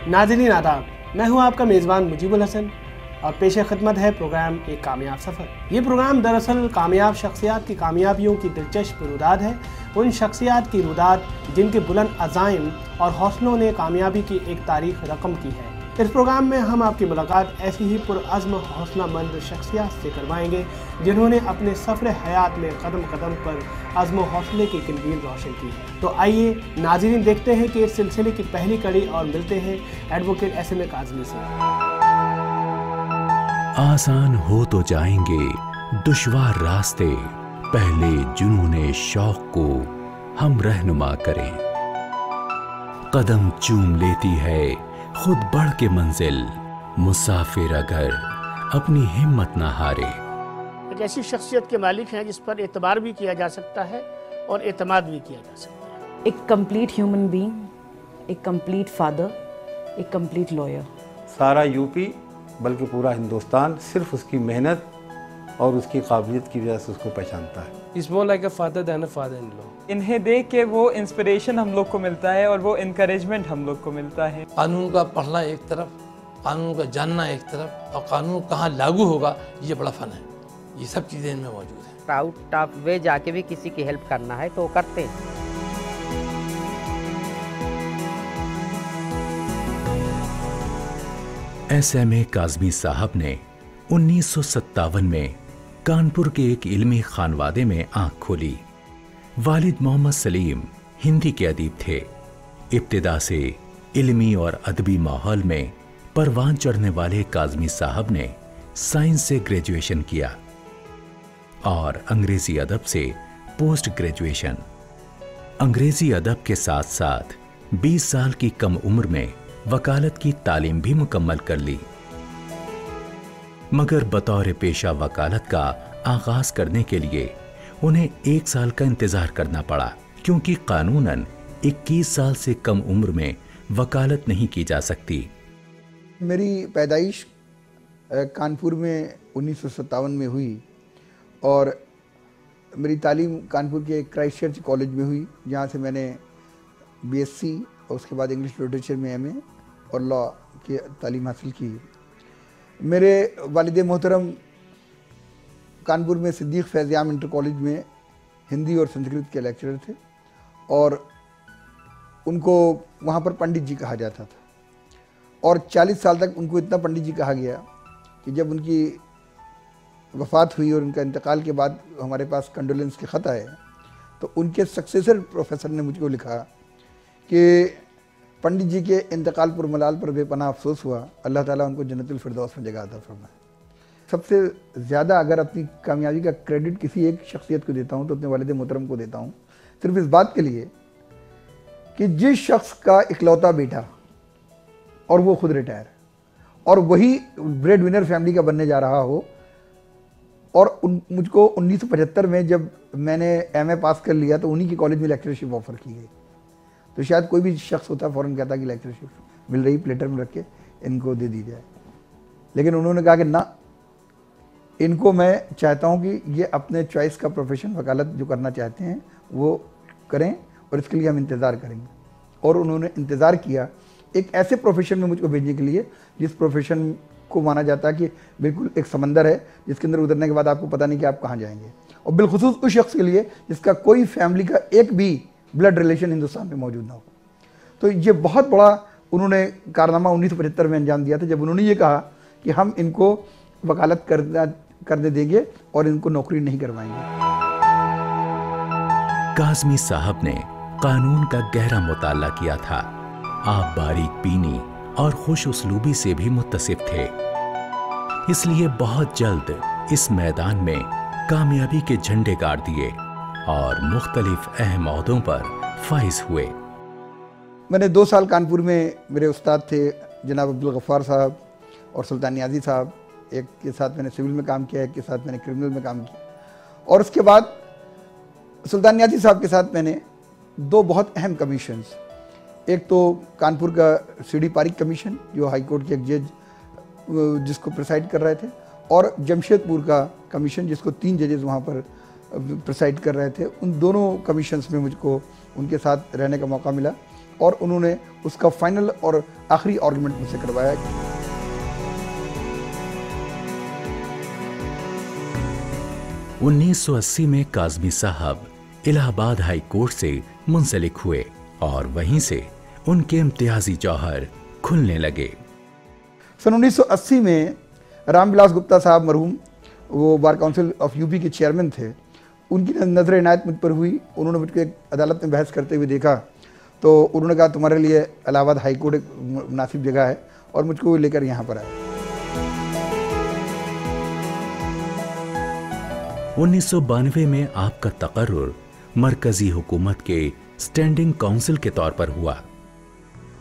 नाज़रीन आदाब, मैं हूं आपका मेज़बान मुजीबुल हसन और पेश खिदमत है प्रोग्राम एक कामयाब सफ़र। ये प्रोग्राम दरअसल कामयाब शख्सियात की कामयाबियों की दिलचस्प रुदाद है, उन शख्सियात की रुदाद जिनके बुलंद अज़ाइम और हौसलों ने कामयाबी की एक तारीख रकम की है। इस प्रोग्राम में हम आपकी मुलाकात ऐसी ही पुरअज़्म हौसलामंद शख्सियात से करवाएंगे जिन्होंने अपने सफ़र हयात में कदम कदम पर अज़्म हौसले की किंडील रोशन की है। तो आइए नाज़रीन देखते हैं कि इस सिलसिले की पहली कड़ी और मिलते हैं एडवोकेट SMA काज़मी से। आसान हो तो जाएंगे दुश्वार रास्ते, पहले जुनूने शौक को हम रहनुमा करें। कदम चूम लेती है खुद बढ़ के मंजिल, मुसाफिर अगर अपनी हिम्मत ना हारे। एक ऐसी शख्सियत के मालिक हैं जिस पर एतबार भी किया जा सकता है और एतमाद भी किया जा सकता है। एक कंप्लीट ह्यूमन बीइंग, एक कंप्लीट फादर, एक कंप्लीट लॉयर। सारा यूपी बल्कि पूरा हिंदुस्तान सिर्फ उसकी मेहनत और उसकी काबिलियत की वजह से उसको पहचानता है। He's more like a father than a father-in-law. इन्हें देख के वो इंस्पिरेशन हम लोग को मिलता है और वो इनकरेजमेंट हम लोग को मिलता है। कानून का पढ़ना एक तरफ, कानून का जानना एक तरफ, और कानून कहाँ लागू होगा ये बड़ा फन है। ये सब चीज़ें इनमें मौजूद हैं। आउट ऑफ वे जाके भी किसी की हेल्प करना है तो वो करते हैं। SMA काज़मी साहब ने 1957 में कानपुर के एक इल्मी खानवादे में आंख खोली। वालिद मोहम्मद सलीम हिंदी के अदीब थे। इब्तिदा से इल्मी और अदबी माहौल में परवान चढ़ने वाले काज़मी साहब ने साइंस से ग्रेजुएशन किया और अंग्रेजी अदब से पोस्ट ग्रेजुएशन। अंग्रेजी अदब के साथ साथ 20 साल की कम उम्र में वकालत की तालीम भी मुकम्मल कर ली, मगर बतौर पेशा वकालत का आगाज करने के लिए उन्हें 1 साल का इंतजार करना पड़ा, क्योंकि कानूनन 21 साल से कम उम्र में वकालत नहीं की जा सकती। मेरी पैदाइश कानपुर में 1957 में हुई और मेरी तालीम कानपुर के क्राइस्ट चर्च कॉलेज में हुई, जहाँ से मैंने BSc और उसके बाद इंग्लिश लिटरेचर में MA और लॉ की तालीम हासिल की। मेरे वालिद मोहतरम कानपुर में सिद्दीक फैज़याम इंटर कॉलेज में हिंदी और संस्कृत के लेक्चरर थे और उनको वहाँ पर पंडित जी कहा जाता था और 40 साल तक उनको इतना पंडित जी कहा गया कि जब उनकी वफ़ात हुई और उनका इंतकाल के बाद हमारे पास कंडोलेंस के ख़त आए तो उनके सक्सेसर प्रोफेसर ने मुझको लिखा कि पंडित जी के इंतकाल पर मलाल पर बेपनाह अफसोस हुआ, अल्लाह ताला उनको जन्नतुल फिरदौस में जगह अता फरमाए। सबसे ज़्यादा अगर अपनी कामयाबी का क्रेडिट किसी एक शख्सियत को देता हूँ तो अपने वालिद मोहतरम को देता हूँ, सिर्फ इस बात के लिए कि जिस शख्स का इकलौता बेटा और वो खुद रिटायर और वही ब्रेड विनर फैमिली का बनने जा रहा हो और मुझको 1975 में जब मैंने MA पास कर लिया तो उन्हीं की कॉलेज में लेक्चरशिप ऑफ़र की गई। तो शायद कोई भी शख्स होता फ़ौरन कहता कि लेक्चरशिप मिल रही, प्लेटर में रख के इनको दे दी जाए, लेकिन उन्होंने कहा कि ना, इनको मैं चाहता हूं कि ये अपने चॉइस का प्रोफेशन वकालत जो करना चाहते हैं वो करें और इसके लिए हम इंतज़ार करेंगे। और उन्होंने इंतज़ार किया एक ऐसे प्रोफेशन में मुझको भेजने के लिए जिस प्रोफेशन को माना जाता है कि बिल्कुल एक समंदर है जिसके अंदर उतरने के बाद आपको पता नहीं कि आप कहाँ जाएंगे, और बिलखुसूस उस शख्स के लिए जिसका कोई फैमिली का एक भी ब्लड रिलेशन हिंदुस्तान में मौजूद ना हो। तो ये बहुत बड़ा उन्होंने कारनामा 1975 में अंजाम दिया था जब उन्होंने ये कहा कि हम इनको वकालत करने देंगे और इनको नौकरी नहीं करवाएंगे। काज़मी साहब ने कानून का गहरा मुताला किया था। आप बारीक बीनी और खुश उसलूबी से भी मुत्तसिफ थे, इसलिए बहुत जल्द इस मैदान में कामयाबी के झंडे गाड़ दिए और मुख्तलिफ अहम ओहदों पर फाइज हुए। मैंने 2 साल कानपुर में मेरे उस्ताद थे जनाब अब्दुल गफ्फार साहब और सुल्तान नियाज़ी साहब, एक के साथ मैंने सिविल में काम किया, एक के साथ मैंने क्रिमिनल में काम किया। और उसके बाद सुल्तान नियाज़ी साहब के साथ मैंने 2 बहुत अहम कमीशंस, एक तो कानपुर का CD पारिक कमीशन जो हाई कोर्ट के एक जज जिसको प्रिसाइड कर रहे थे, और जमशेदपुर का कमीशन जिसको 3 जजेस वहाँ पर प्रिसाइड कर रहे थे। उन दोनों कमीशंस में मुझको उनके साथ रहने का मौका मिला और उन्होंने उसका फाइनल और आखिरी आर्गुमेंट मुझसे करवाया। 1980 में काज़मी साहब इलाहाबाद हाई कोर्ट से मुंसलिक हुए और वहीं से उनके इम्तियाजी जौहर खुलने लगे। सन 1980 में रामविलास गुप्ता साहब मरहूम, वो बार काउंसिल ऑफ यूपी के चेयरमैन थे, उनकी नज़र इनायत मुझ पर हुई। उन्होंने मुझको एक अदालत में बहस करते हुए देखा तो उन्होंने कहा तुम्हारे लिए इलाहाबाद हाई कोर्ट एक मुनासिब जगह है, और मुझको लेकर यहाँ पर आए। 1992 में आपका तकर्रुर मरकजी हुकूमत के स्टैंडिंग काउंसिल के तौर पर हुआ।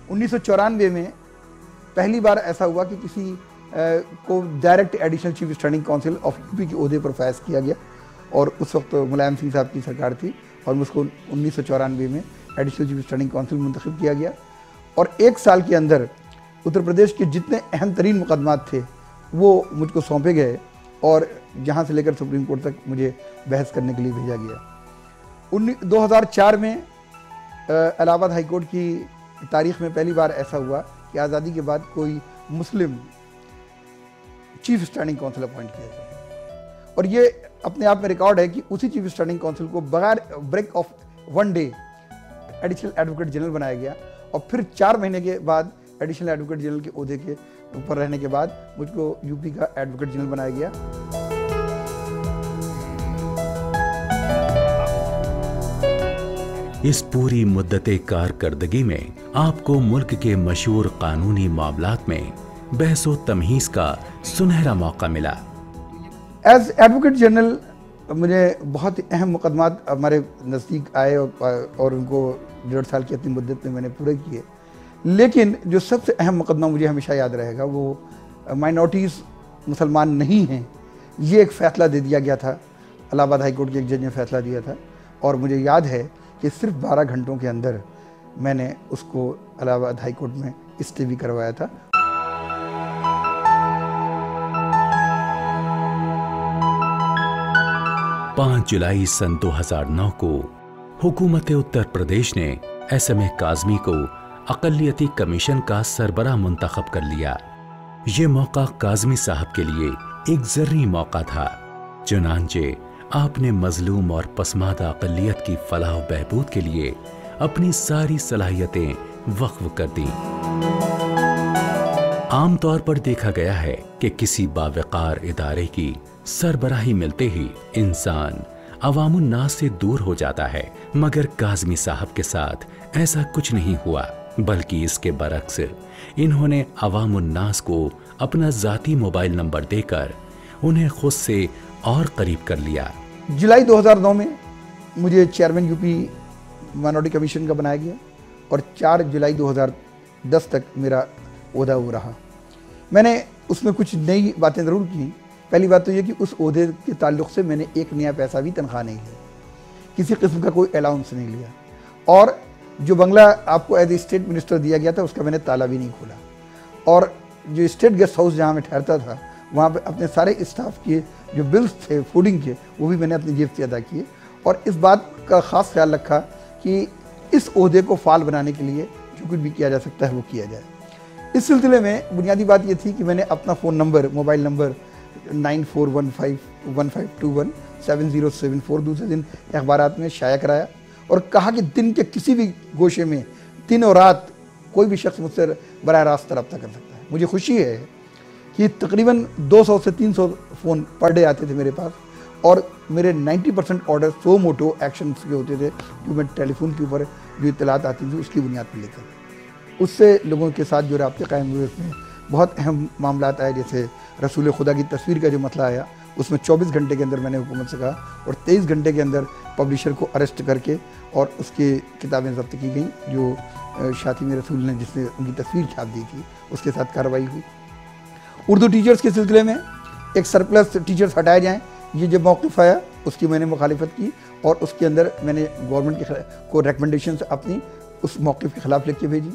1994 में पहली बार ऐसा हुआ कि किसी को direct additional chief standing council of UP के ओहदे पर फैज किया गया, और उस वक्त मुलायम सिंह साहब की सरकार थी और मुझको 1994 में एडिशनल चीफ स्टैंडिंग काउंसिल मुंतखब किया गया। और एक साल के अंदर उत्तर प्रदेश के जितने अहम तरीन मुकदमात थे वो मुझको सौंपे गए, और जहाँ से लेकर सुप्रीम कोर्ट तक मुझे बहस करने के लिए भेजा गया। 2004 में इलाहाबाद हाई कोर्ट की तारीख में पहली बार ऐसा हुआ कि आज़ादी के बाद कोई मुस्लिम चीफ स्टैंडिंग काउंसिल अपॉइंट किया गया, और ये अपने आप में रिकॉर्ड है कि उसी चीफ स्टैंडिंग काउंसिल को बगैर break of 1 day additional advocate general बनाया गया, और फिर 4 महीने के बाद एडिशनल एडवोकेट जनरल के ओहदे के ऊपर रहने के बाद मुझको यूपी का एडवोकेट जनरल बनाया गया। इस पूरी मुद्दते कारकर्दगी में आपको मुल्क के मशहूर कानूनी मामलात में बहसो तमहीज का सुनहरा मौका मिला। एज एडवोकेट जनरल मुझे बहुत ही अहम मुकदमात हमारे नज़दीक आए और उनको 1.5 साल की अपनी मुद्दत में मैंने पूरे किए, लेकिन जो सबसे अहम मुकदमा मुझे हमेशा याद रहेगा वो माइनॉरिटीज़ मुसलमान नहीं हैं, ये एक फ़ैसला दे दिया गया था। इलाहाबाद हाई कोर्ट के एक जज ने फ़ैसला दिया था, और मुझे याद है कि सिर्फ 12 घंटों के अंदर मैंने उसको इलाहाबाद हाई कोर्ट में स्टे भी करवाया था। पाँच जुलाई सन 2009 को हुकूमत उत्तर प्रदेश ने SMA काज़मी को अक़लियती कमीशन का सरबराह मुंतखब कर लिया। ये मौका काज़मी साहब के लिए एक ज़रूरी मौका था, चुनांचे आपने मजलूम और पसमादा अक़लियत की फलाह व बहबूद के लिए अपनी सारी सलाहियतें वक्फ कर दी। आमतौर पर देखा गया है कि किसी बावकार इदारे की सरबराही मिलते ही इंसान अवामुन्नास से दूर हो जाता है, मगर काज़मी साहब के साथ ऐसा कुछ नहीं हुआ, बल्कि इसके बरक्स इन्होंने अवामुन्नास को अपना ज़ाती मोबाइल नंबर देकर उन्हें खुद से और करीब कर लिया। जुलाई 2009 में मुझे चेयरमैन यूपी माइनॉरिटी कमीशन का बनाया गया, और 4 जुलाई 2010 तक मेरा ओहदा वो रहा। मैंने उसमें कुछ नई बातें ज़रूर की। पहली बात तो ये कि उस ओहदे के ताल्लुक़ से मैंने 1 नया पैसा भी तनख्वाह नहीं लिया, किसी किस्म का कोई अलाउंस नहीं लिया, और जो बंगला आपको एज ए स्टेट मिनिस्टर दिया गया था उसका मैंने ताला भी नहीं खोला, और जो स्टेट गेस्ट हाउस जहाँ मैं ठहरता था वहाँ पे अपने सारे स्टाफ के जो बिल्स थे फूडिंग के वो भी मैंने अपनी जेब से अदा किए, और इस बात का ख़ास ख्याल रखा कि इस ओहदे को फाल बनाने के लिए जो कुछ भी किया जा सकता है वो किया जाए। इस सिलसिले में बुनियादी बात ये थी कि मैंने अपना फ़ोन नंबर, मोबाइल नंबर 941515217074 दूसरे दिन अखबारात में शाया कराया, और कहा कि दिन के किसी भी गोशे में दिन और रात कोई भी शख्स मुझसे बराह रास्त रब्ता कर सकता है। मुझे खुशी है कि तकरीबन 200 से 300 फ़ोन पर डे आते थे मेरे पास, और मेरे 90% ऑर्डर सो मोटो एक्शन के होते थे जो मैं टेलीफोन के ऊपर जो इत्तलात आती थी उसकी बुनियाद पर लेता था। उससे लोगों के साथ जो राब्ते कायम हुए उसमें बहुत अहम मामलात आए, जैसे रसूल खुदा की तस्वीर का जो मसला आया उसमें 24 घंटे के अंदर मैंने हुकूमत से कहा, और 23 घंटे के अंदर पब्लिशर को अरेस्ट करके और उसकी किताबें ज़ब्त की गई, जो शातिम रसूल ने जिसने उनकी तस्वीर छाप दी थी उसके साथ कार्रवाई हुई। उर्दू टीचर्स के सिलसिले में एक सरप्लस टीचर्स हटाए जाएँ, ये जब मौक़िफ़ आया उसकी मैंने मुखालिफत की, और उसके अंदर मैंने गवर्नमेंट को रिकमेंडेशन अपनी उस मौक़िफ़ के ख़िलाफ़ लिख के भेजी।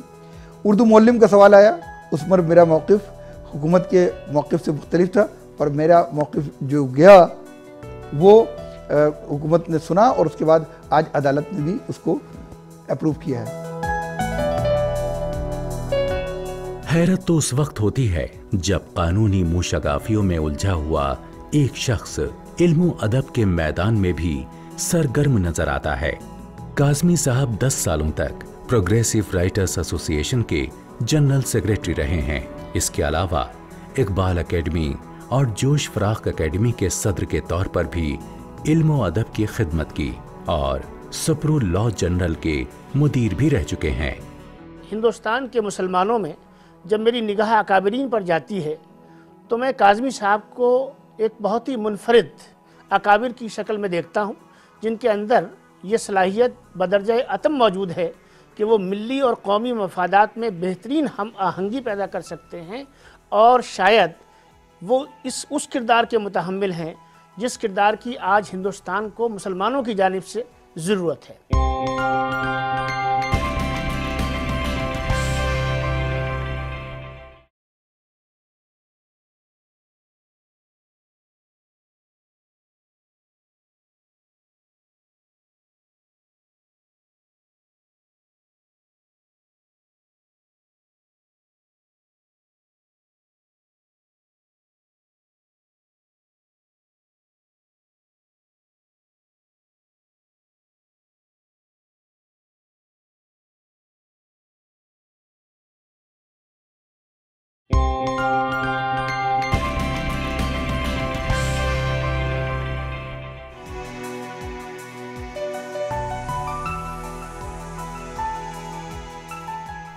उर्दू मौल्लिम का सवाल आया, उस पर मेरा मौक़िफ़ हुकूमत के मौक़िफ़ से मुख्तलिफ था, पर मेरा मौक़िफ़ जो गया वो हुकूमत ने सुना, और उसके बाद आज अदालत ने भी उसको अप्रूव किया है। हैरत तो उस वक्त होती है जब कानूनी मूशगाफियों में उलझा हुआ एक शख्स इल्म अदब के मैदान में भी सरगर्म नजर आता है। काज़मी साहब 10 सालों तक प्रोग्रेसिव राइटर्स एसोसिएशन के जनरल सेक्रेटरी रहे हैं। इसके अलावा इकबाल एकेडमी और जोश फराख एकेडमी के सदर के तौर पर भी इल्म अदब की खिदमत की और सुप्रीम लॉ जनरल के मुदीर भी रह चुके हैं। हिंदुस्तान के मुसलमानों में जब मेरी निगाह अकाबरीन पर जाती है तो मैं काज़मी साहब को एक बहुत ही मुनफरिद अकाबिर की शक्ल में देखता हूँ, जिनके अंदर ये सलाहियत बदरजा अतम मौजूद है कि वो मिली और कौमी मफादात में बेहतरीन हम आहंगी पैदा कर सकते हैं और शायद वो उस किरदार के मुतहम्मिल हैं जिस किरदार की आज हिंदुस्तान को मुसलमानों की जानिब से ज़रूरत है।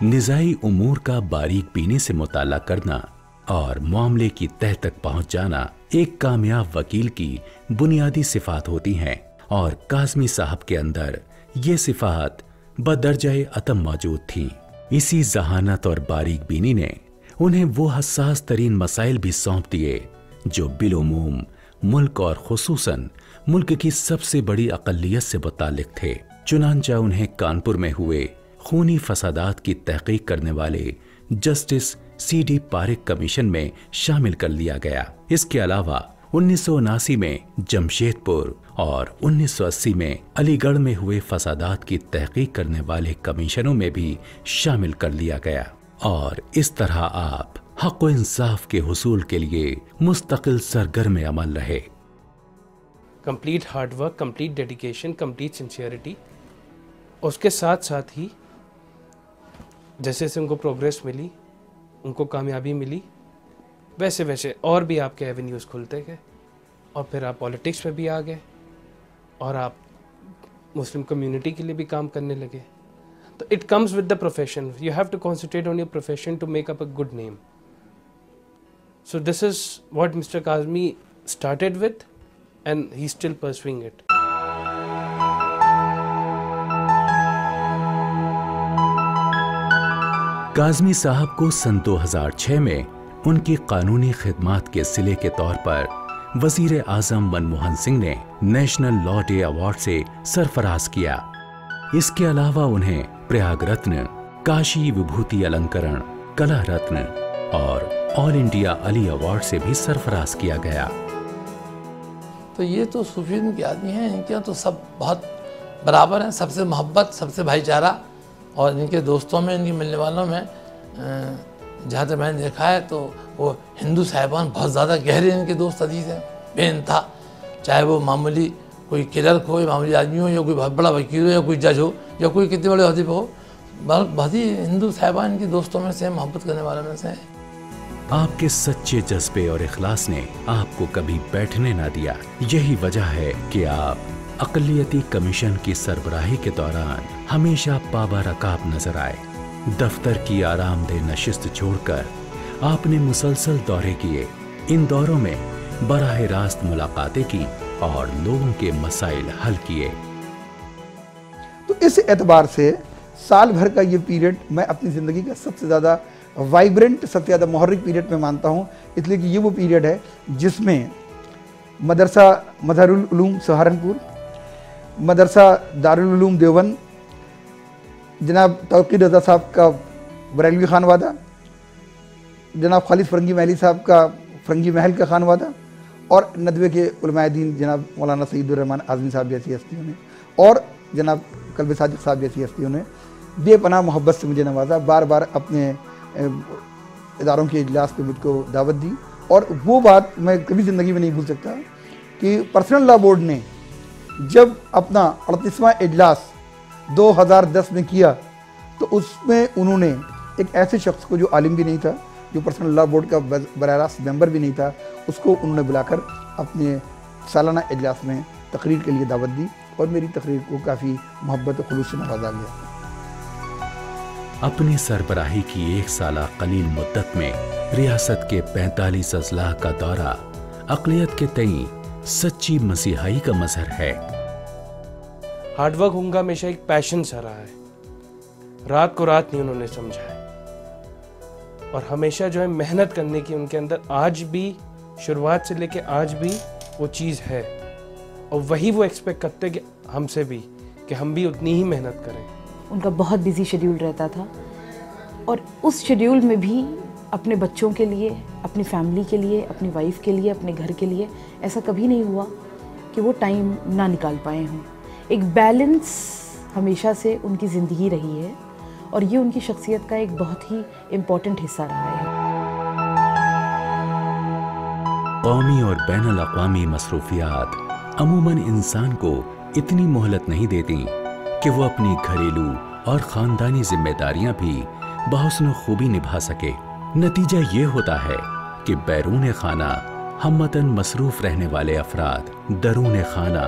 निज़ाई उमूर का बारीक बीनी से मुताला करना और मामले की तह तक पहुंच जाना एक कामयाब वकील की बुनियादी सिफात होती हैं और काज़मी साहब के अंदर ये सिफात बदरजाए अतम मौजूद थी। इसी जहानत और बारीक बीनी ने उन्हें वो हसास तरीन मसाइल भी सौंप दिए जो बिलुमूम मुल्क और खुसूसन मुल्क की सबसे बड़ी अक़लियत से मुताल्लिक थे। चुनांचा उन्हें कानपुर में हुए खूनी फसादात की तहकीक करने वाले जस्टिस CD पारेख कमीशन में शामिल कर लिया गया। इसके अलावा 1979 में जमशेदपुर और 1980 में अलीगढ़ में हुए फसादात की तहकीक करने वाले कमीशनों में भी शामिल कर लिया गया और इस तरह आप हक़ व इंसाफ के हुसूल के लिए मुस्तकिल सरगर्म अमल रहे। Complete hard work, complete dedication, complete sincerity. उसके साथ साथ ही जैसे जैसे उनको प्रोग्रेस मिली, उनको कामयाबी मिली, वैसे वैसे और भी आपके एवेन्यूज़ खुलते गए और फिर आप पॉलिटिक्स में भी आ गए और आप मुस्लिम कम्युनिटी के लिए भी काम करने लगे। तो it comes with the profession, you have to concentrate on your profession to make up a good name. So this is what mister Kazmi started with and he still pursuing it. Kazmi साहब को सन 2006 में उनकी कानूनी खिदमात के सिले के तौर पर वजीर आजम मनमोहन सिंह ने नेशनल लॉ डे अवार्ड से सरफराज किया। इसके अलावा उन्हें प्रयाग रत्न, काशी विभूति अलंकरण, कला रत्न और ऑल इंडिया अली अवार्ड से भी सरफराज किया गया। तो ये तो सूफीज़्म के आदमी हैं, इनके यहाँ तो सब बहुत बराबर हैं, सबसे मोहब्बत, सबसे भाईचारा। और इनके दोस्तों में, इनके मिलने वालों में जहाँ तक मैंने देखा है तो वो हिंदू साहिबान बहुत ज़्यादा गहरे इनके दोस्त अजीज़ हैं बेइंतहा। चाहे वो मामूली कोई क्लर्क हो, या मामूली आदमी हो, या कोई बहुत बड़ा वकील हो, या कोई जज हो, या कोई कितने बड़े अहदे पे हो, बहुत ही हिंदू साहिबान इनके दोस्तों में से, मोहब्बत करने वालों में से हैं। आपके सच्चे जज्बे और इखलास ने आपको कभी बैठने ना दिया। यही वजह है कि आप अक़लियती कमीशन की सरबराही के दौरान हमेशा पाबरकाब नजर आए। दफ्तर की आरामदेह नशिस्त छोड़कर आपने मुसलसल दौरे किए। इन दौरों में बराह रास्त मुलाकातें की और लोगों के मसाइल हल किए। तो इस एतबार से साल भर का ये पीरियड मैं अपनी ज़िंदगी का सबसे ज़्यादा वाइब्रेंट, सबसे ज़्यादा मुहर्रिक पीरियड में मानता हूँ, इसलिए कि ये वो पीरियड है जिसमें मदरसा मज़हरुल उलूम सहारनपुर, मदरसा दारुल उलूम देवबंद, जनाब तौक़ीर रज़ा साहब का बरेलवी खानवादा, जनाब खालिद फरंगी महली साहब का फरंगी महल का खानवादा, और नदवे के उलमाए दीन जनाब मौलाना सईदुर रहमान आज़मी साहब जैसी हस्तियों ने और जनाब कल्ब सादिक साहब जैसी हस्तियों ने बेपनाह मोहब्बत से मुझे नवाजा। बार बार अपने इदारों के इजलास पे मुझको दावत दी, और वो बात मैं कभी ज़िंदगी में नहीं भूल सकता कि पर्सनल लॉ बोर्ड ने जब अपना 38वां इजलास 2010 में किया तो उसमें उन्होंने एक ऐसे शख्स को जो आलिम भी नहीं था, जो पर्सनल लॉ बोर्ड का बराह रास्त मेंबर भी नहीं था, उसको उन्होंने बुलाकर अपने सालाना इजलास में तकरीर के लिए दावत दी और मेरी तकरीर को काफ़ी मोहब्बत और खुलूस से नवाजा गया। अपनी सरबराही की 1 साला कलील मुद्दत में रियासत के 45 अजला का दौरा अक़लियत के तई सच्ची मसीहाई का मजहर है। हार्डवर्क उनका हमेशा एक पैशन सा रहा है, रात को रात नहीं उन्होंने समझा है, और हमेशा जो है मेहनत करने की उनके अंदर आज भी, शुरुआत से लेके आज भी वो चीज़ है, और वही वो एक्सपेक्ट करते कि हमसे भी, कि हम भी उतनी ही मेहनत करें। उनका बहुत बिजी शेड्यूल रहता था, और उस शेड्यूल में भी अपने बच्चों के लिए, अपनी फैमिली के लिए, अपनी वाइफ के लिए, अपने घर के लिए ऐसा कभी नहीं हुआ कि वो टाइम ना निकाल पाए हों। एक बैलेंस हमेशा से उनकी ज़िंदगी रही है, और ये उनकी शख्सियत का एक बहुत ही इम्पोर्टेंट हिस्सा रहा है। कौमी और बैनुल अक़वामी मसरूफियात अमूमन इंसान को इतनी मोहलत नहीं देती कि वो अपनी घरेलू और ख़ानदानी जिम्मेदारियां भी बहुस्न खूबी निभा सके। नतीजा ये होता है कि बैरून खाना हमतन मसरूफ़ रहने वाले अफराद दरून खाना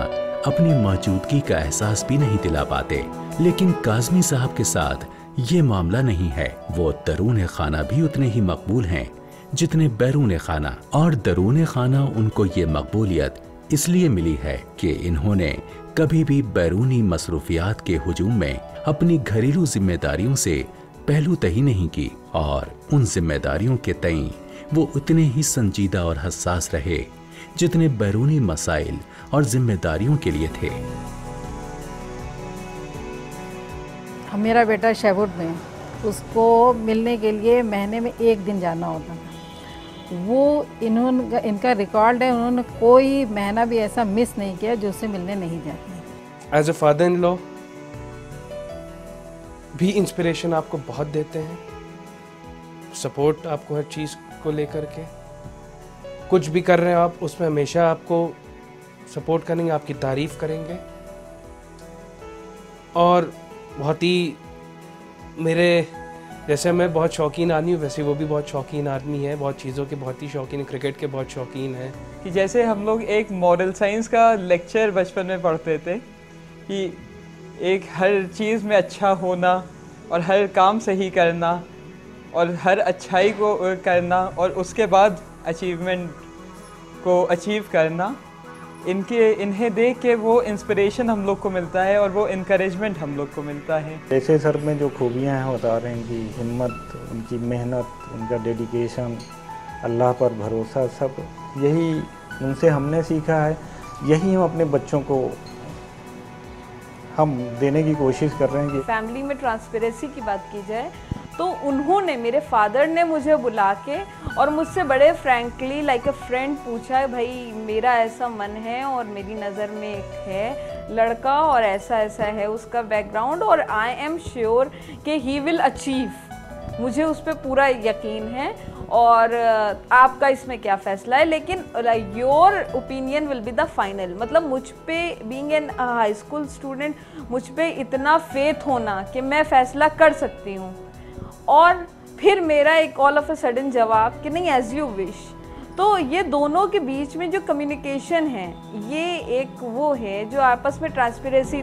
अपनी मौजूदगी का एहसास भी नहीं दिला पाते। लेकिन काज़मी साहब के साथ ये मामला नहीं है। वो दरून खाना भी उतने ही मकबूल हैं जितने बैरून खाना, और दरून खाना उनको ये मकबूलियत इसलिए मिली है कि इन्होंने कभी भी बैरूनी मसरूफियात के हुजूम में अपनी घरेलू जिम्मेदारियों से पहलू तही नहीं की, और उन जिम्मेदारियों के तई वो उतने ही संजीदा और हसास रहे जितने बैरूनी मसाइल और जिम्मेदारियों के लिए थे। मेरा बेटा शेवुड में, उसको मिलने के लिए महीने में 1 दिन जाना होता था। वो इनका रिकॉर्ड है, उन्होंने कोई महीना भी ऐसा मिस नहीं किया जो उससे मिलने नहीं जाते। As a father in law भी इंस्पिरेशन आपको बहुत देते हैं, सपोर्ट आपको हर चीज़ को लेकर के, कुछ भी कर रहे हो आप उसमें हमेशा आपको सपोर्ट करेंगे, आपकी तारीफ करेंगे। और बहुत ही मेरे जैसे मैं बहुत शौकीन आदमी हूँ, वैसे वो भी बहुत शौकीन आदमी है, बहुत चीज़ों के बहुत ही शौकीन है, क्रिकेट के बहुत शौकीन है। कि जैसे हम लोग एक मॉरल साइंस का लेक्चर बचपन में पढ़ते थे कि एक हर चीज़ में अच्छा होना और हर काम सही करना और हर अच्छाई को करना और उसके बाद अचीवमेंट को अचीव करना, इन्हें देख के वो इंस्पिरेशन हम लोग को मिलता है और वो इनकरेजमेंट हम लोग को मिलता है। जैसे सर में जो खूबियाँ हैं बता रहे हैं कि हिम्मत, उनकी मेहनत, उनका डेडिकेशन, अल्लाह पर भरोसा, सब यही उनसे हमने सीखा है, यही हम अपने बच्चों को हम देने की कोशिश कर रहे हैं। कि फैमिली में ट्रांसपेरेंसी की बात की जाए तो उन्होंने, मेरे फादर ने मुझे बुला के और मुझसे बड़े फ्रैंकली लाइक अ फ्रेंड पूछा, भाई मेरा ऐसा मन है और मेरी नज़र में एक है लड़का और ऐसा ऐसा है उसका बैकग्राउंड और आई एम श्योर कि ही विल अचीव, मुझे उस पर पूरा यकीन है और आपका इसमें क्या फ़ैसला है, लेकिन your opinion will be the final. मतलब मुझ पे being an high school student मुझ पे इतना फेथ होना कि मैं फ़ैसला कर सकती हूँ, और फिर मेरा एक ऑल ऑफ अ सडन जवाब कि नहीं एज यू विश। तो ये दोनों के बीच में जो कम्युनिकेशन है ये एक वो है जो आपस में ट्रांसपेरेंसी।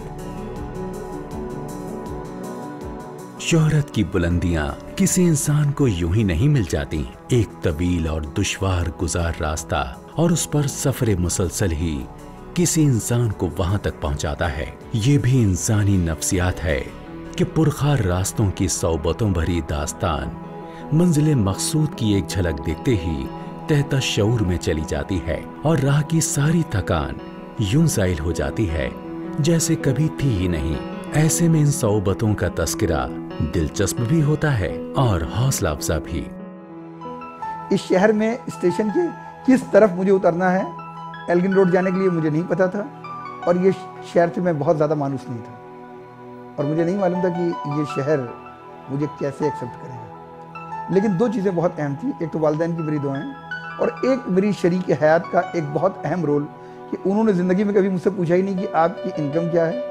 शोहरत की बुलंदियां किसी इंसान को यूं ही नहीं मिल जाती। एक तवील और दुश्वार गुजार रास्ता और उस पर सफर मुसलसल ही किसी इंसान को वहां तक पहुंचाता है। ये भी इंसानी नफ्सियात है कि पुरखार रास्तों की सौबतों भरी दास्तान मंजिल मकसूद की एक झलक देखते ही तहता शऊर में चली जाती है और राह की सारी थकान यूं ज़ाइल हो जाती है जैसे कभी थी ही नहीं। ऐसे में इन सौबतों का तस्करा दिलचस्प भी होता है और हौसला अफजा भी। इस शहर में स्टेशन के किस तरफ मुझे उतरना है एल्गिन रोड जाने के लिए मुझे नहीं पता था, और ये शहर से मैं बहुत ज़्यादा मानूस नहीं था और मुझे नहीं मालूम था कि ये शहर मुझे कैसे एक्सेप्ट करेगा। लेकिन दो चीज़ें बहुत अहम थी, एक तो वालिदैन की मेरी दुआएं और एक मेरी शरीक हयात का एक बहुत अहम रोल कि उन्होंने ज़िंदगी में कभी मुझसे पूछा ही नहीं कि आपकी इनकम क्या है,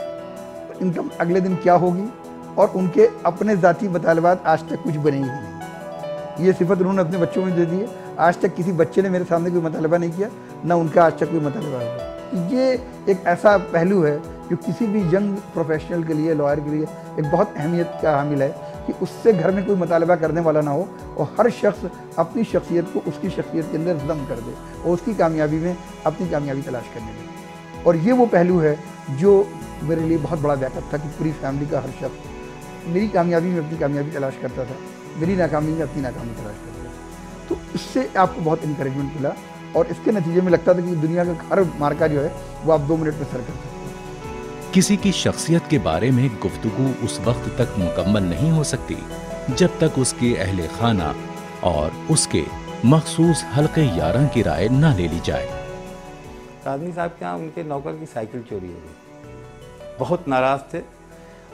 इनकम अगले दिन क्या होगी, और उनके अपने ज़ाती मतलबात आज तक कुछ बने ही नहीं। ये सिफत उन्होंने अपने बच्चों में दे दी है। आज तक किसी बच्चे ने मेरे सामने कोई मतलबा नहीं किया, ना उनका आज तक कोई मतलबा हुआ। ये एक ऐसा पहलू है जो किसी भी यंग प्रोफेशनल के लिए, लॉयर के लिए एक बहुत अहमियत का हामिल है कि उससे घर में कोई मुतालबा करने वाला ना हो और हर शख्स अपनी शख्सियत को उसकी शख्सियत के अंदर दम कर दे और उसकी कामयाबी में अपनी कामयाबी तलाश करने लगे। और ये वो पहलू है जो मेरे लिए बहुत बड़ा बैकअप था कि पूरी फैमिली का हर शख्स मेरी कामयाबी में अपनी कामयाबी तलाश करता था, मेरी नाकामी में अपनी नाकामी तलाश करता था। तो इससे आपको बहुत इंकरेजमेंट मिला और इसके नतीजे में लगता था कि दुनिया का हर मार्का जो है वो आप 2 मिनट में सर कर सकते हैं। किसी की शख्सियत के बारे में गुफ्तगू उस वक्त तक मुकम्मल नहीं हो सकती जब तक उसके अहले खाना और उसके मखसूस हल्के यारां की राय ना ले ली जाए। काज़मी साहब के यहाँ उनके नौकर की साइकिल चोरी हो गई, बहुत नाराज़ थे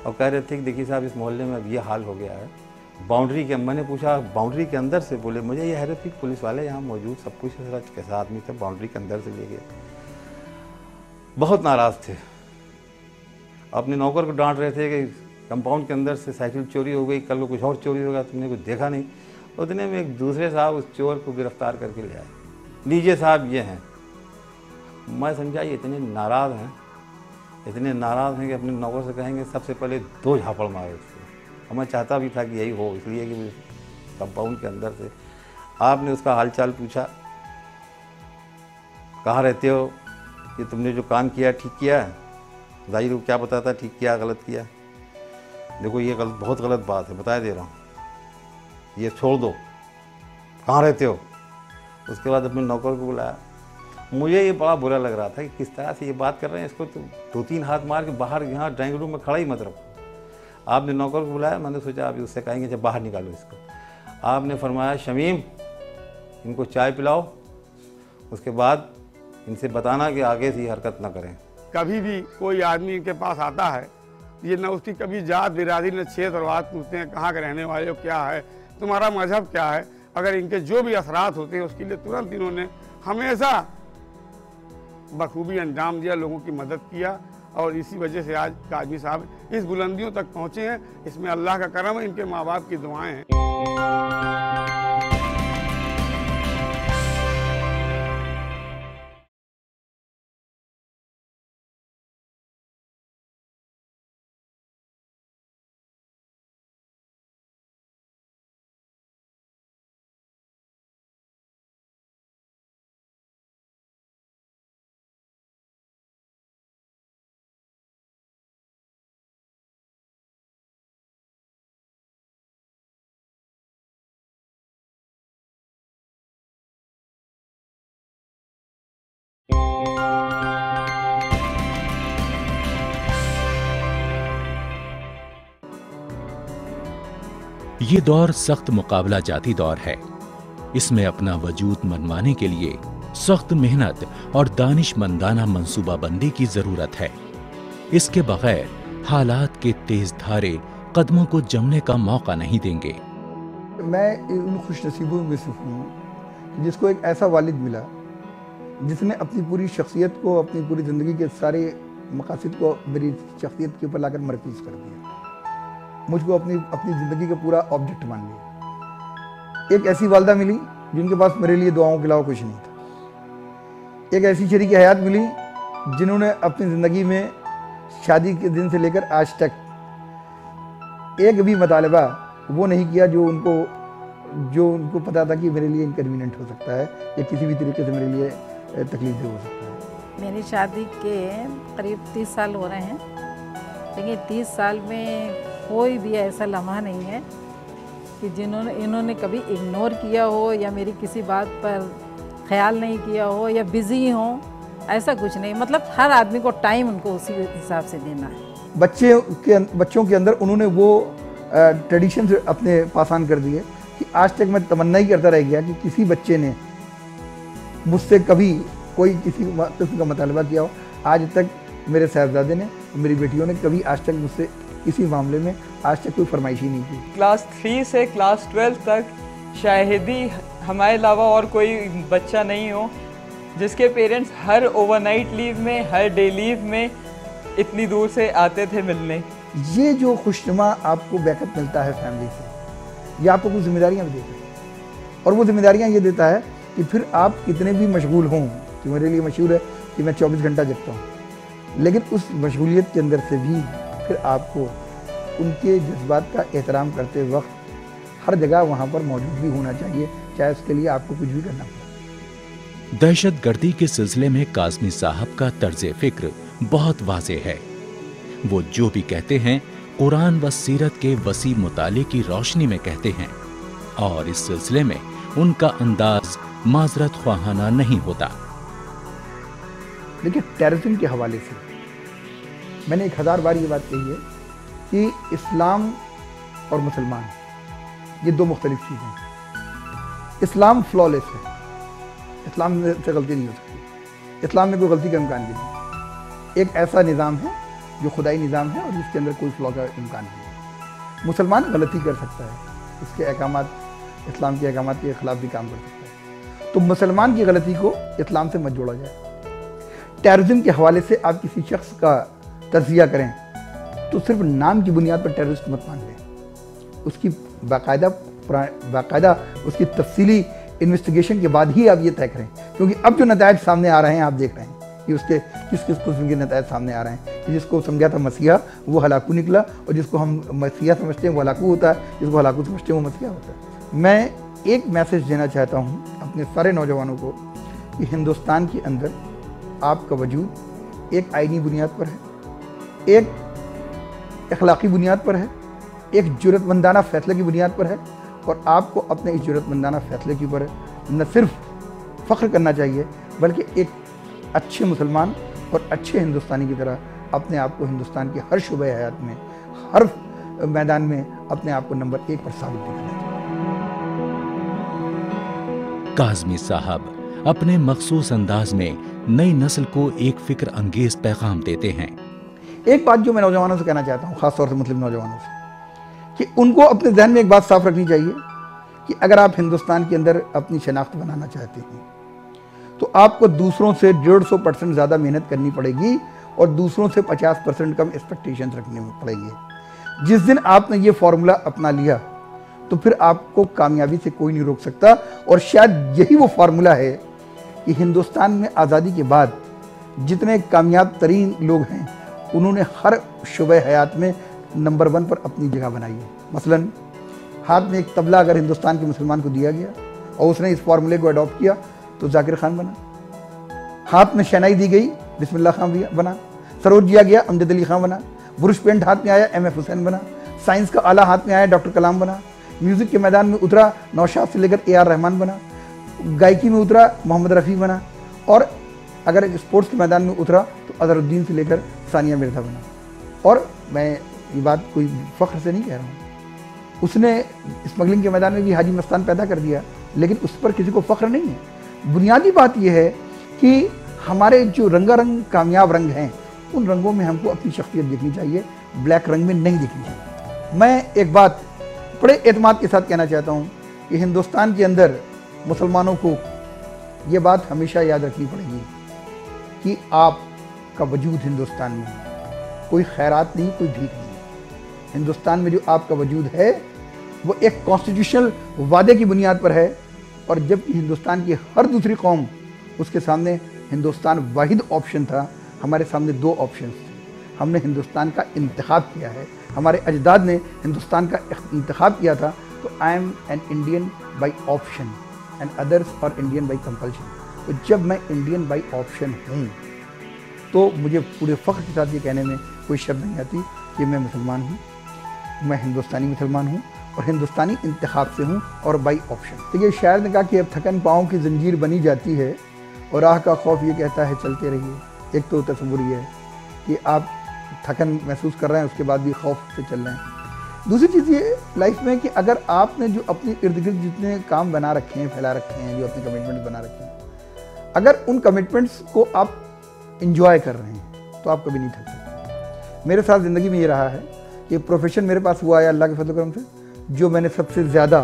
और कह रहे थे कि देखिए साहब इस मोहल्ले में अब ये हाल हो गया है। बाउंड्री के, मैंने पूछा बाउंड्री के अंदर से, बोले मुझे ये हैरत थी पुलिस वाले यहाँ मौजूद सब कुछ कैसा आदमी था, बाउंड्री के अंदर से ले गए। बहुत नाराज़ थे, अपने नौकर को डांट रहे थे कि कंपाउंड के अंदर से साइकिल चोरी हो गई, कल को कुछ और चोरी होगा, तुमने कुछ देखा नहीं। उतने में एक दूसरे साहब उस चोर को गिरफ्तार करके ले आए, लीजिए साहब ये हैं। मैं समझा ये इतने नाराज़ हैं कि अपने नौकर से कहेंगे सबसे पहले 2 झापड़ मारो उसको। और मैं चाहता भी था कि यही हो, इसलिए कि कंपाउंड के अंदर से आपने उसका हालचाल पूछा, कहाँ रहते हो, कि तुमने जो काम किया ठीक किया है, जाहिर को क्या बताता ठीक किया गलत किया, देखो ये गलत, बहुत गलत बात है, बता दे रहा हूँ, ये छोड़ दो, कहाँ रहते हो। उसके बाद अपने नौकर को बुलाया। मुझे ये बड़ा बुरा लग रहा था कि किस तरह से ये बात कर रहे हैं, इसको तो 2-3 हाथ मार के बाहर यहाँ ड्राइंग रूम में खड़ा ही मत रखो। आपने नौकर को बुलाया, मैंने सोचा अभी उससे कहेंगे जब बाहर निकालो इसको। आपने फरमाया शमीम इनको चाय पिलाओ, उसके बाद इनसे बताना कि आगे से ये हरकत ना करें। कभी भी कोई आदमी इनके पास आता है, ये न उसकी कभी जात बिरादरी न क्षेत्र और बात पूछते हैं कहाँ के रहने वाले हो, क्या है तुम्हारा मजहब क्या है। अगर इनके जो भी असरात होते हैं उसके लिए तुरंत इन्होंने हमेशा बखूबी अंजाम दिया, लोगों की मदद किया और इसी वजह से आज काज़मी साहब इस बुलंदियों तक पहुँचे हैं। इसमें अल्लाह का करम है, इनके माँ बाप की दुआएं हैं। ये दौर सख्त मुकाबला जाती दौर है। इसमें अपना वजूद मनवाने के लिए सख्त मेहनत और दानिशमंदाना मंसूबाबंदी की जरूरत है। इसके बगैर हालात के तेज धारे कदमों को जमने का मौका नहीं देंगे। मैं उन खुशनसीबों में से हूँ जिसको एक ऐसा वालिद मिला जिसने अपनी पूरी शख्सियत को, अपनी पूरी ज़िंदगी के सारे मकासद को मेरी शख्सियत के ऊपर लाकर मरकूज़ कर दिया। मुझको अपनी ज़िंदगी का पूरा ऑब्जेक्ट मान लिया। एक ऐसी वालदा मिली जिनके पास मेरे लिए दुआओं के अलावा कुछ नहीं था। एक ऐसी शरीक हयात मिली जिन्होंने अपनी ज़िंदगी में शादी के दिन से लेकर आज तक एक भी मुतालबा वो नहीं किया जो उनको पता था कि मेरे लिए इनकन्वीनियंट हो सकता है या किसी भी तरीके से मेरे लिए तकलीफ हो सकता है। मेरी शादी के करीब 30 साल हो रहे हैं, लेकिन 30 साल में कोई भी ऐसा लम्हा नहीं है कि इन्होंने कभी इग्नोर किया हो या मेरी किसी बात पर ख्याल नहीं किया हो या बिज़ी हो, ऐसा कुछ नहीं। मतलब हर आदमी को टाइम उनको उसी हिसाब से देना है। बच्चों के अंदर उन्होंने वो ट्रेडिशन से अपने पासान कर दिए कि आज तक मैं तमन्ना ही करता रह गया कि किसी बच्चे ने मुझसे कभी कोई किसी किस्म का मुतालबा किया हो। आज तक मेरे साहबजादे ने, मेरी बेटियों ने कभी आज तक मुझसे किसी मामले में आज तक कोई फरमाइश ही नहीं की। क्लास 3 से क्लास 12 तक शायद ही हमारे अलावा और कोई बच्चा नहीं हो जिसके पेरेंट्स हर ओवरनाइट लीव में, हर डे लीव में इतनी दूर से आते थे मिलने। ये जो खुशनुमा आपको बैकअप मिलता है फैमिली से, ये आपको कुछ जिम्मेदारियाँ भी देता है, और वो जिम्मेदारियाँ ये देता है कि फिर आप कितने भी मशगूल हों, कि मेरे लिए मशहूर है कि मैं 24 घंटा जगता हूँ, लेकिन उस मशगूलियत के अंदर से भी फिर आपको उनके जज्बात का एहतराम करते वक्त हर जगह वहाँ पर मौजूद भी होना चाहिए, चाहे उसके लिए आपको कुछ भी करना पड़े। दहशतगर्दी के सिलसिले में काज़मी साहब का तर्ज फिक्र बहुत वाज़ेह है। वो जो भी कहते हैं कुरान व सीरत के वसी मुताले की रोशनी में कहते हैं, और इस सिलसिले में उनका अंदाज माजरत ख्वाहाना नहीं होता। देखिए, टेररिज्म के हवाले से मैंने 1000 बार ये बात कही है कि इस्लाम और मुसलमान ये दो मुख्तलिफ चीज़ें हैं। इस्लाम फ्लॉलेस है, इस्लाम से गलती नहीं हो सकती, इस्लाम में कोई गलती का इम्कान भी नहीं। एक ऐसा निज़ाम है जो खुदाई निज़ाम है और जिसके अंदर कोई फ्लॉ का इम्कान नहीं है। मुसलमान गलती कर सकता है, उसके अहकामात, इस्लाम के अहकामात के ख़िलाफ़ भी काम कर सकता है, तो मुसलमान की गलती को इस्लाम से मत जोड़ा जाए। टेररिज्म के हवाले से आप किसी शख्स का तज़किया करें तो सिर्फ नाम की बुनियाद पर टेररिस्ट मत मान लें, उसकी बाकायदा उसकी तफसीली इन्वेस्टिगेशन के बाद ही आप ये तय करें, क्योंकि अब जो नतायज सामने आ रहे हैं आप देख रहे हैं कि उसके किस किस किस्म के नतायज सामने आ रहे हैं। कि जिसको समझा था मसीहा वो हलाकू निकला, और जिसको हम मसीहा समझते हैं वो हलाकू होता है, जिसको हलाकू समझते हैं वो मसीहा होता है। मैं एक मैसेज देना चाहता हूँ अपने सारे नौजवानों को कि हिंदुस्तान के अंदर आपका वजूद एक आइनी बुनियाद पर है, एक अखलाकी बुनियाद पर है, एक जुर्रतमंदाना फ़ैसले की बुनियाद पर है, और आपको अपने इस जुर्रतमंदाना फ़ैसले के ऊपर न सिर्फ फ़ख्र करना चाहिए बल्कि एक अच्छे मुसलमान और अच्छे हिंदुस्तानी की तरह अपने आप को हिंदुस्तान के हर शुबे हयात में, हर मैदान में अपने आप को नंबर 1 पर साबित करना चाहिए। काज़मी साहब अपने मखसूस अंदाज में नई नस्ल को एक फिक्र अंगेज पैगाम देते हैं। एक बात जो मैं नौजवानों से कहना चाहता हूँ, ख़ासतौर से मुस्लिम नौजवानों से, कि उनको अपने जहन में एक बात साफ रखनी चाहिए कि अगर आप हिंदुस्तान के अंदर अपनी शनाख्त बनाना चाहते हैं तो आपको दूसरों से 150% ज़्यादा मेहनत करनी पड़ेगी और दूसरों से 50% कम एक्सपेक्टेशंस रखनी पड़ेगी। जिस दिन आपने ये फार्मूला अपना लिया तो फिर आपको कामयाबी से कोई नहीं रोक सकता, और शायद यही वो फार्मूला है कि हिंदुस्तान में आज़ादी के बाद जितने कामयाब तरीन लोग हैं उन्होंने हर शुबे हयात में नंबर 1 पर अपनी जगह बनाई है। मसलन हाथ में एक तबला अगर हिंदुस्तान के मुसलमान को दिया गया और उसने इस फार्मूले को अडॉप्ट किया तो जाकिर खान बना। हाथ में शहनाई दी गई, बिस्मिल्लाह खान बना। सरोद दिया गया, अमजद अली खान बना। ब्रुश पेंट हाथ में आया, MF हुसैन बना। साइंस का आला हाथ में आया, डॉक्टर कलाम बना। म्यूज़िक के मैदान में उतरा, नौशाद से लेकर AR रहमान बना। गायकी में उतरा, मोहम्मद रफ़ी बना। और अगर स्पोर्ट्स के मैदान में उतरा तो अज़हरुद्दीन से लेकर सानिया मिर्ज़ा बना। और मैं ये बात कोई फ़ख्र से नहीं कह रहा हूँ, उसने स्मगलिंग के मैदान में भी हाजी मस्तान पैदा कर दिया, लेकिन उस पर किसी को फ़ख्र नहीं है। बुनियादी बात यह है कि हमारे जो रंगारंग कामयाब रंग हैं उन रंगों में हमको अपनी शख्सियत देखनी चाहिए, ब्लैक रंग में नहीं देखनी चाहिए। मैं एक बात बड़े एतमाद के साथ कहना चाहता हूँ कि हिंदुस्तान के अंदर मुसलमानों को ये बात हमेशा याद रखनी पड़ेगी कि आपका वजूद हिंदुस्तान में कोई खैरात नहीं, कोई भीख नहीं। हिंदुस्तान में जो आपका वजूद है वो एक कॉन्स्टिट्यूशनल वादे की बुनियाद पर है, और जबकि हिंदुस्तान की हर दूसरी कौम उसके सामने हिंदुस्तान वाहिद ऑप्शन था, हमारे सामने 2 ऑप्शन थे। हमने हिंदुस्तान का इंतखाब किया है, हमारे अजदाद ने हिंदुस्तान का इंतखाब किया था। तो I am an Indian by option and others और इंडियन बाई कंपल्शन। तो जब मैं इंडियन बाई ऑप्शन हूँ तो मुझे पूरे फ़ख्र के साथ ये कहने में कोई शर्म नहीं आती कि मैं मुसलमान हूँ, मैं हिंदुस्तानी मुसलमान हूँ और हिंदुस्तानी इंतखाब से हूँ और बाई ऑप्शन। तो ये शायर ने कहा कि अब थकन पाँव की जंजीर बनी जाती है और राह का खौफ ये कहता है चलते रहिए। एक तो तस्वुर ये है कि आप थकन महसूस कर रहे हैं, उसके बाद भी खौफ से चल रहे हैं। दूसरी चीज़ ये लाइफ में कि अगर आपने जो अपने इर्द गिर्द जितने काम बना रखे हैं, फैला रखे हैं, जो अपने कमिटमेंट बना रखे हैं, अगर उन कमिटमेंट्स को आप इंजॉय कर रहे हैं तो आप कभी नहीं थक सकते। मेरे साथ ज़िंदगी में ये रहा है कि प्रोफेशन मेरे पास हुआ है अल्लाह के फजल करम से जो मैंने सबसे ज़्यादा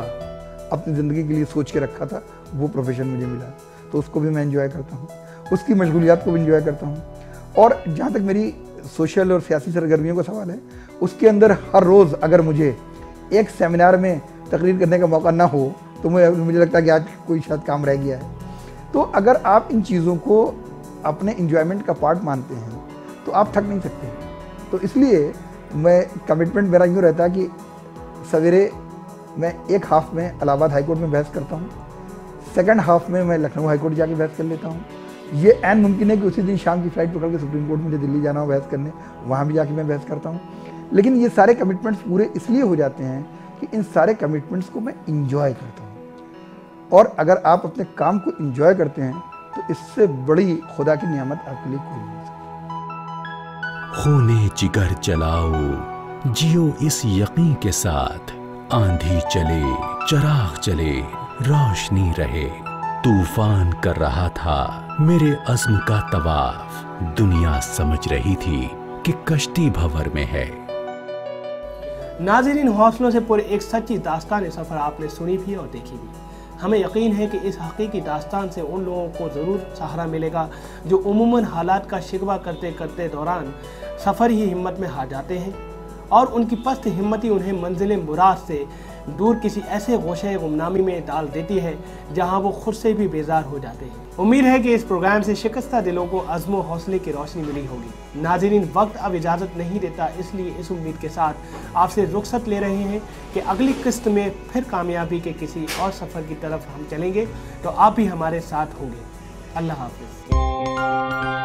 अपनी ज़िंदगी के लिए सोच के रखा था, वो प्रोफेशन मुझे मिला, तो उसको भी मैं एंजॉय करता हूँ, उसकी मशगूलियात को भी एंजॉय करता हूँ। और जहाँ तक मेरी सोशल और सियासी सरगर्मियों का सवाल है, उसके अंदर हर रोज़ अगर मुझे एक सेमिनार में तकरीर करने का मौका ना हो तो मुझे लगता है कि आज कोई शायद काम रह गया है। तो अगर आप इन चीज़ों को अपने इंजॉयमेंट का पार्ट मानते हैं तो आप थक नहीं सकते। तो इसलिए मैं कमिटमेंट मेरा यूँ रहता है कि सवेरे मैं एक हाफ में इलाहाबाद हाई कोर्ट में बहस करता हूँ, सेकंड हाफ में मैं लखनऊ हाई कोर्ट जाके बहस कर लेता हूँ। ये ऐन मुमकिन है कि उसी दिन शाम की फ़्लाइट पकड़ के सुप्रीम कोर्ट मुझे दिल्ली जाना हो बहस करने, वहाँ भी जाके मैं बहस करता हूँ। लेकिन ये सारे कमिटमेंट्स पूरे इसलिए हो जाते हैं कि इन सारे कमिटमेंट्स को मैं इंजॉय करता हूँ। और अगर आप अपने काम को इंजॉय करते हैं तो इससे बड़ी खुदा की नियामत आपके लिए कोई नहीं हो सकती। खूने जिगर जलाओ, जियो इस यकीन के साथ, आंधी चले चराग चले रोशनी रहे। तूफान कर रहा था मेरे अज़्म का तवाफ, दुनिया समझ रही थी कि कश्ती भंवर में है। नाज़रीन, हौसलों से पूरे एक सच्ची दास्तान सफ़र आपने सुनी भी और देखी भी। हमें यकीन है कि इस हकीकी दास्तान से उन लोगों को ज़रूर सहारा मिलेगा जो उमूमन हालात का शिकवा करते करते दौरान सफ़र ही हिम्मत में हार जाते हैं और उनकी पस्त हिम्मती उन्हें मंजिल मुराद से दूर किसी ऐसे गोशे गुमनामी में डाल देती है जहां वो खुद से भी बेजार हो जाते हैं। उम्मीद है कि इस प्रोग्राम से शिकस्ता दिलों को अज़्म और हौसले की रोशनी मिली होगी। नाज़रीन, वक्त अब इजाज़त नहीं देता, इसलिए इस उम्मीद के साथ आपसे रुख्सत ले रहे हैं कि अगली किस्त में फिर कामयाबी के किसी और सफ़र की तरफ हम चलेंगे, तो आप भी हमारे साथ होंगे। अल्लाह हाफ़िज़।